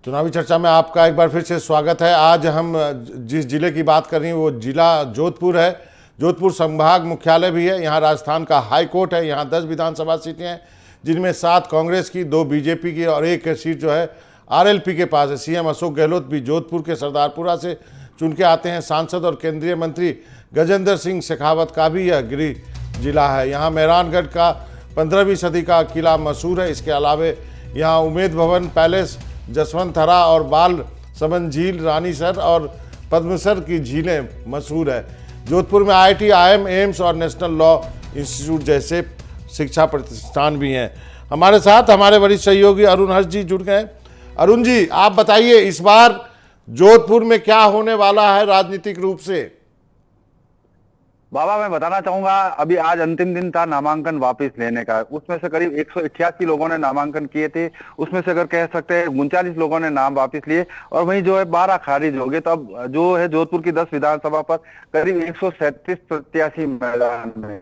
चुनावी चर्चा में आपका एक बार फिर से स्वागत है। आज हम जिस जिले की बात कर रहे हैं वो जिला जोधपुर है। जोधपुर संभाग मुख्यालय भी है। यहाँ राजस्थान का हाई कोर्ट है। यहाँ 10 विधानसभा सीटें हैं, जिनमें 7 कांग्रेस की, 2 बीजेपी की और 1 सीट जो है आरएलपी के पास है। सीएम अशोक गहलोत भी जोधपुर के सरदारपुरा से चुन के आते हैं। सांसद और केंद्रीय मंत्री गजेंद्र सिंह शेखावत का भी यह गृह जिला है। यहाँ मेहरानगढ़ का 15वीं सदी का किला मशहूर है। इसके अलावा यहाँ उमेद भवन पैलेस, जसवंतथरा और बाल समन झील, रानीसर और पद्मसर की झीलें मशहूर है। जोधपुर में IIT, IIM, एम्स और नेशनल लॉ इंस्टीट्यूट जैसे शिक्षा प्रतिष्ठान भी हैं। हमारे साथ हमारे वरिष्ठ सहयोगी अरुण हर्ष जी जुड़ गए। अरुण जी, आप बताइए इस बार जोधपुर में क्या होने वाला है राजनीतिक रूप से? बाबा, मैं बताना चाहूंगा, अभी आज अंतिम दिन था नामांकन वापस लेने का। उसमें से करीब 188 लोगों ने नामांकन किए थे। उसमें से अगर कह सकते हैं 39 लोगों ने नाम वापस लिए और वहीं जो है 12 खारिज हो गए। तो अब जो है जोधपुर की 10 विधानसभा पर करीब 137 प्रत्याशी मैदान में।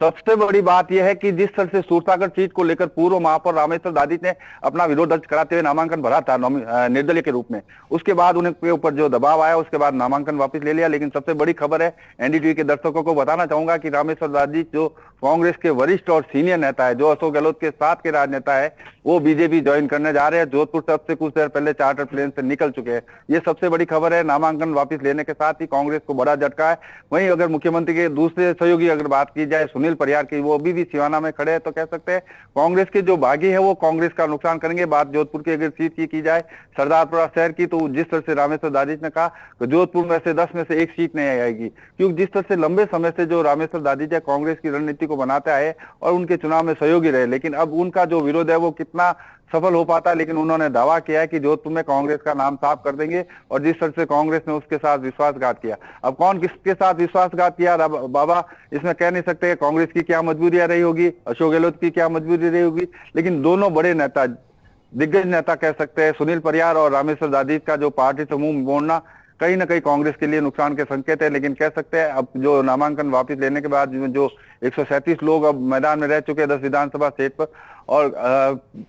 सबसे बड़ी बात यह है कि जिस तरह से सूरसागर सीट को लेकर पूर्व महापौर रामेश्वर दादिच ने अपना विरोध दर्ज कराते हुए नामांकन भरा था निर्दलीय के रूप में, उसके बाद उनके ऊपर जो दबाव आया उसके बाद नामांकन वापस ले लिया। लेकिन सबसे बड़ी खबर है, एनडीटीवी के दर्शकों को बताना चाहूंगा कि रामेश्वर दादिच जो कांग्रेस के वरिष्ठ और सीनियर नेता है, जो अशोक गहलोत के साथ के राजनेता है, वो बीजेपी ज्वाइन करने जा रहे हैं। जोधपुर से अब से कुछ देर पहले चार्टर प्लेन से निकल चुके हैं। ये सबसे बड़ी खबर है। नामांकन वापस लेने के साथ ही कांग्रेस को बड़ा झटका है। वहीं अगर मुख्यमंत्री के दूसरे सहयोगी अगर बात की जाए सुनील परियार की, वो अभी भी सिवाना में खड़े हैं। तो कह सकते हैं कांग्रेस के जो बागी है वो कांग्रेस का नुकसान करेंगे। बात जोधपुर की अगर सीट की जाए सरदारपुरा शहर की, तो जिस तरह से रामेश्वर दादिच ने कहा कि जोधपुर में से 10 में से 1 सीट नहीं आएगी, क्योंकि जिस तरह से लंबे समय से जो रामेश्वर दादिच है कांग्रेस की रणनीति को बनाते आए और उनके चुनाव में सहयोगी रहे, लेकिन अब उनका जो विरोध है वो कितना सफल हो पाता है। लेकिन उन्होंने दावा किया है कि जोधपुर में कांग्रेस का नाम साफ कर देंगे और जिस तरह से कांग्रेस ने उसके साथ विश्वासघात किया। अब कौन किसके साथ विश्वासघात किया बाबा, इसमें कह नहीं सकते। कांग्रेस की क्या मजबूरियां रही होगी, अशोक गहलोत की क्या मजबूरी रही होगी, लेकिन दोनों बड़े नेता, दिग्गज नेता कह सकते हैं, सुनील परियार और रामेश्वर दादिच का जो पार्टी समूह मोड़ना कहीं ना कहीं कांग्रेस के लिए नुकसान के संकेत है। लेकिन कह सकते हैं अब जो नामांकन वापस लेने के बाद जो 137 लोग अब मैदान में रह चुके हैं 10 विधानसभा सीट पर, और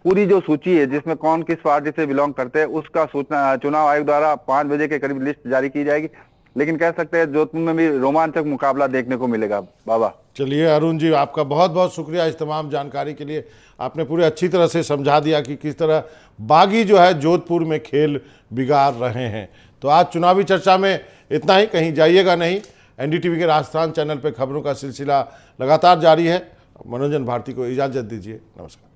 पूरी जो सूची है जिसमें कौन किस पार्टी से बिलोंग करते हैं उसका सूचना चुनाव आयोग द्वारा 5 बजे के करीब लिस्ट जारी की जाएगी। लेकिन कह सकते हैं जोधपुर में भी रोमांचक मुकाबला देखने को मिलेगा। बाबा, चलिए अरुण जी, आपका बहुत बहुत शुक्रिया इस तमाम जानकारी के लिए। आपने पूरे अच्छी तरह से समझा दिया कि किस तरह बागी जो है जोधपुर में खेल बिगाड़ रहे हैं। तो आज चुनावी चर्चा में इतना ही, कहीं जाइएगा नहीं। एनडीटीवी के राजस्थान चैनल पर खबरों का सिलसिला लगातार जारी है। मनोरंजन भारती को इजाज़त दीजिए। नमस्कार।